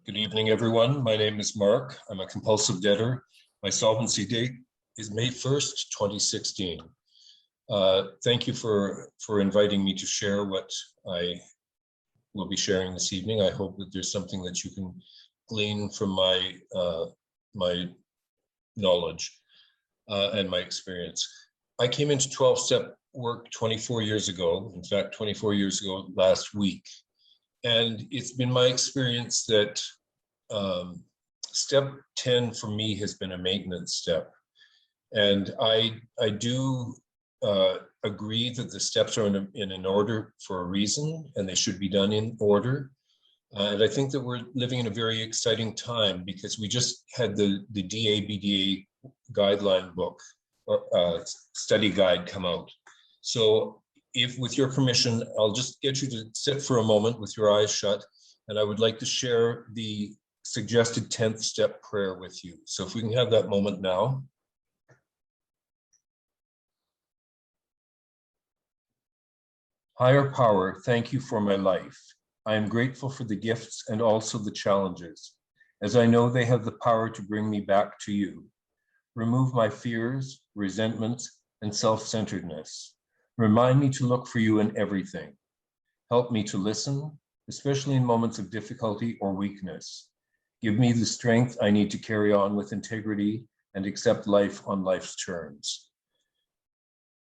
Good evening, everyone. My name is Mark. I'm a compulsive debtor. My solvency date is May 1st, 2016. Thank you for inviting me to share what I will be sharing this evening. I hope that there's something that you can glean from my knowledge and my experience. I came into 12-step work 24 years ago, in fact, 24 years ago last week. And it's been my experience that step 10 for me has been a maintenance step. And I do agree that the steps are in an order for a reason, and they should be done in order. And I think that we're living in a very exciting time because we just had the DA-BDA guideline book, or study guide come out. So if, with your permission, I'll just get you to sit for a moment with your eyes shut, and I would like to share the suggested 10th step prayer with you. So if we can have that moment now. Higher power, thank you for my life. I am grateful for the gifts and also the challenges, as I know they have the power to bring me back to you. Remove my fears, resentments, and self-centeredness. Remind me to look for you in everything. Help me to listen, especially in moments of difficulty or weakness. Give me the strength I need to carry on with integrity and accept life on life's terms.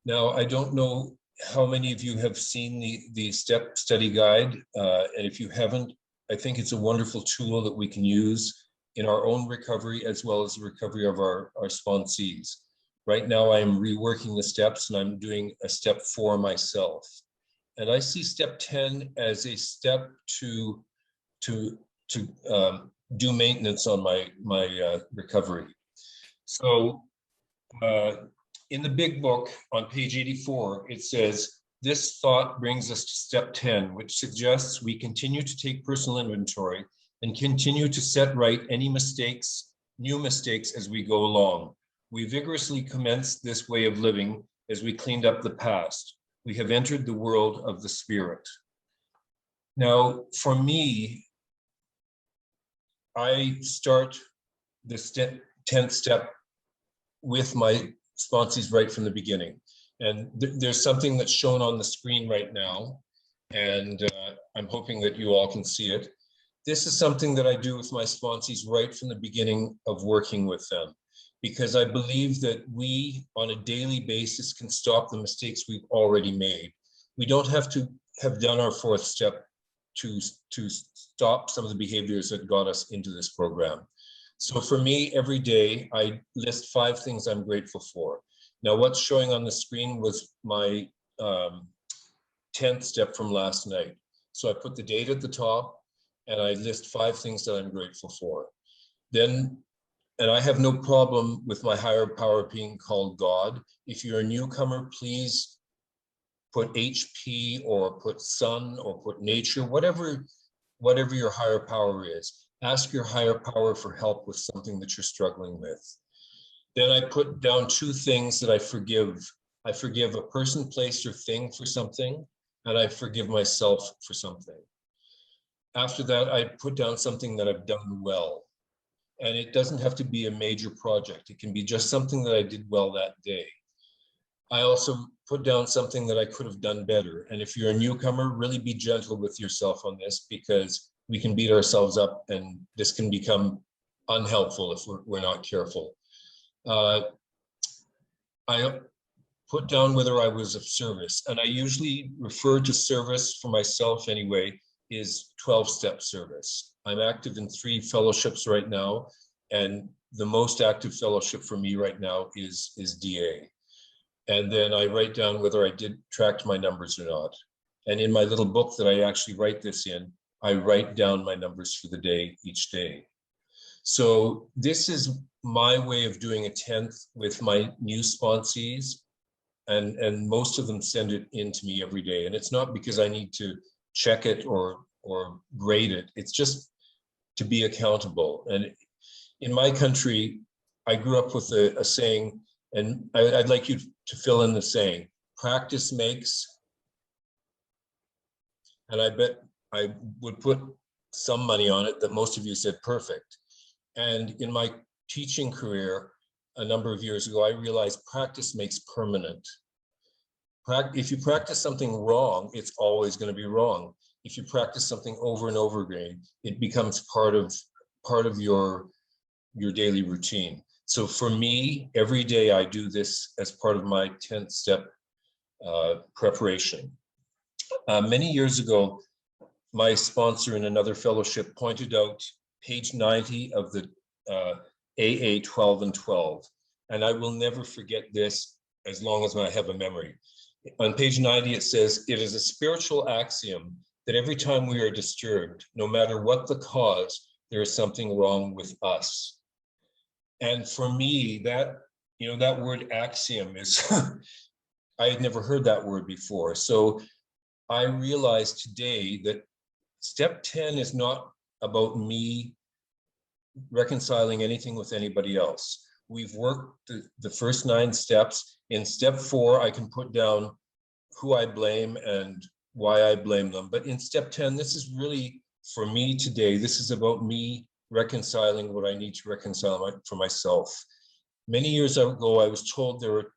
Now, I don't know how many of you have seen the step study guide, and if you haven't, I think it's a wonderful tool that we can use in our own recovery as well as the recovery of our sponsees. Right now, I am reworking the steps, and I'm doing a step 4 myself. And I see step 10 as a step to do maintenance on my recovery. So in the big book on page 84, it says, this thought brings us to step 10, which suggests we continue to take personal inventory and continue to set right any mistakes, new mistakes as we go along. We vigorously commenced this way of living as we cleaned up the past. We have entered the world of the spirit. Now, for me, I start the 10th step with my sponsees right from the beginning. And there's something that's shown on the screen right now, and I'm hoping that you all can see it. This is something that I do with my sponsees right from the beginning of working with them, because I believe that we, on a daily basis, can stop the mistakes we've already made. We don't have to have done our 4th step to stop some of the behaviors that got us into this program. So for me, every day, I list 5 things I'm grateful for. Now, what's showing on the screen was my 10th step from last night. So I put the date at the top, and I list 5 things that I'm grateful for. Then, and I have no problem with my higher power being called God. If you're a newcomer, please put HP or put sun or put nature, whatever your higher power is. Ask your higher power for help with something that you're struggling with. Then I put down 2 things that I forgive. I forgive a person, place, or thing for something, and I forgive myself for something. After that, I put down something that I've done well. And it doesn't have to be a major project. It can be just something that I did well that day. I also put down something that I could have done better. And if you're a newcomer, really be gentle with yourself on this, because we can beat ourselves up and this can become unhelpful if we're not careful. I put down whether I was of service, and I usually refer to service for myself anyway is 12-step service. I'm active in 3 fellowships right now, and the most active fellowship for me right now is DA. And then I write down whether I did track my numbers or not. And in my little book that I actually write this in, I write down my numbers for the day each day. So this is my way of doing a 10th with my new sponsees, and most of them send it in to me every day. And it's not because I need to check it or grade it. It's just to be accountable. And in my country, I grew up with a saying, and I'd like you to fill in the saying: practice makes, and I bet I would put some money on it that most of you said perfect. And in my teaching career, a number of years ago, I realized practice makes permanent. If you practice something wrong, it's always going to be wrong. If you practice something over and over again, it becomes part of your daily routine. So for me, every day I do this as part of my 10th step preparation. Many years ago, my sponsor in another fellowship pointed out page 90 of the AA 12 and 12. And I will never forget this as long as I have a memory. On page 90, it says, "It is a spiritual axiom that every time we are disturbed, no matter what the cause, there is something wrong with us." And for me, that word axiom is, I had never heard that word before. So I realized today that step 10 is not about me reconciling anything with anybody else. We've worked the first 9 steps. In step 4, I can put down who I blame and why I blame them. But in step 10, this is really, for me today, this is about me reconciling what I need to reconcile for myself. Many years ago, I was told that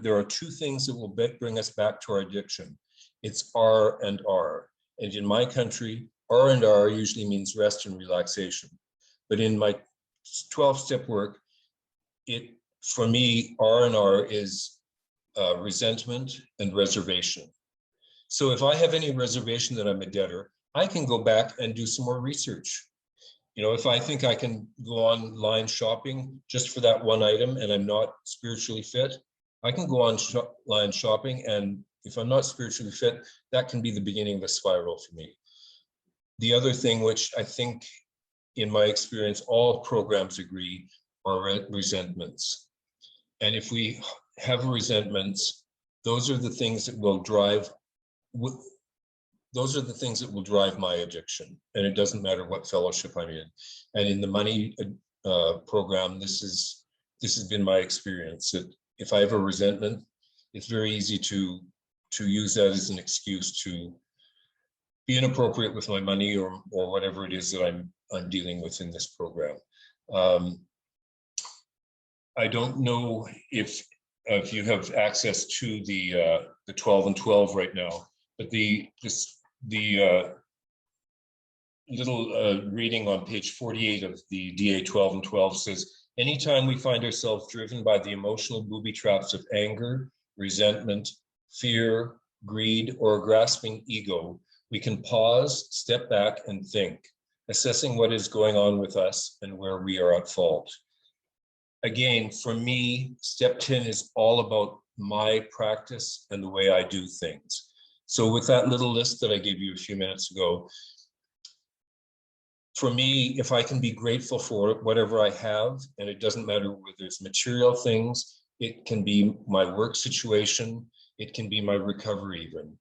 there are 2 things that will bring us back to our addiction. It's R and R. And in my country, R and R usually means rest and relaxation. But in my 12-step work, for me, R and R is resentment and reservation. So if I have any reservation that I'm a debtor, I can go back and do some more research. If I think I can go online shopping just for that one item and I'm not spiritually fit, I can go online shopping, and if I'm not spiritually fit, that can be the beginning of a spiral for me. The other thing, which I think in my experience, all programs agree, are resentments. And if we have resentments, those are the things that will drive my addiction. And it doesn't matter what fellowship I'm in. And in the money program, this has been my experience, that if I have a resentment, it's very easy to use that as an excuse to be inappropriate with my money or whatever it is that I'm dealing with in this program. I don't know if you have access to the 12 and 12 right now, but the little reading on page 48 of the DA 12 and 12 says, "Anytime we find ourselves driven by the emotional booby traps of anger, resentment, fear, greed, or a grasping ego, we can pause, step back, and think, assessing what is going on with us and where we are at fault." Again, for me, step 10 is all about my practice and the way I do things. So with that little list that I gave you a few minutes ago, for me, if I can be grateful for whatever I have, and it doesn't matter whether it's material things, it can be my work situation, it can be my recovery even.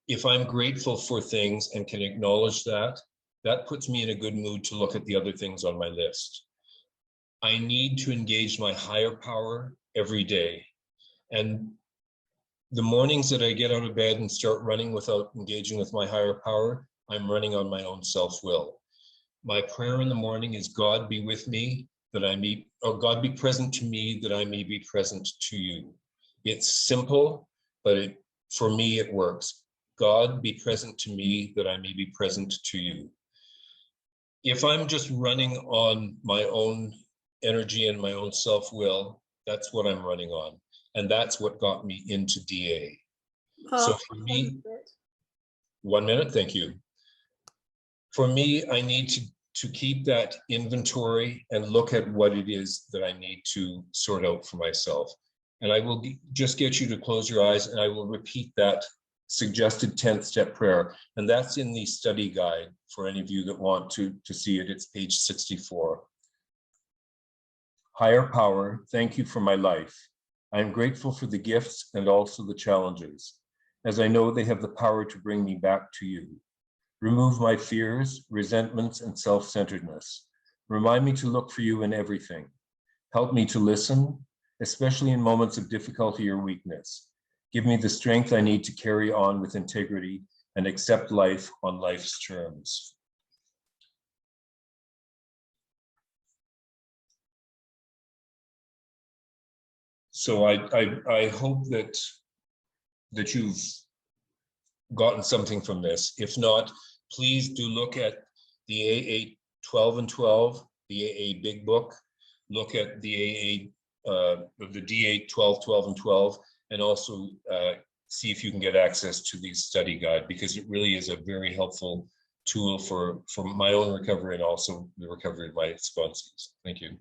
If I'm grateful for things and can acknowledge that, that puts me in a good mood to look at the other things on my list. I need to engage my higher power every day. And the mornings that I get out of bed and start running without engaging with my higher power, I'm running on my own self-will. My prayer in the morning is, God be with me, that I may, or God be present to me, that I may be present to you. It's simple, but for me, it works. God be present to me, that I may be present to you. If I'm just running on my own energy and my own self-will, that's what I'm running on. And that's what got me into DA. So for me, 1 minute, thank you. For me, I need to keep that inventory and look at what it is that I need to sort out for myself. And I will just get you to close your eyes, and I will repeat that suggested 10th step prayer. And that's in the study guide for any of you that want to see it. It's page 64. Higher power, thank you for my life. I am grateful for the gifts and also the challenges, as I know they have the power to bring me back to you. Remove my fears, resentments, and self-centeredness. Remind me to look for you in everything. Help me to listen, especially in moments of difficulty or weakness. Give me the strength I need to carry on with integrity and accept life on life's terms. So I hope that you've gotten something from this. If not, please do look at the AA 12 and 12, the AA Big Book. Look at the the DA 12, 12 and 12, and also see if you can get access to the study guide, because it really is a very helpful tool for my own recovery and also the recovery of my sponsees. Thank you.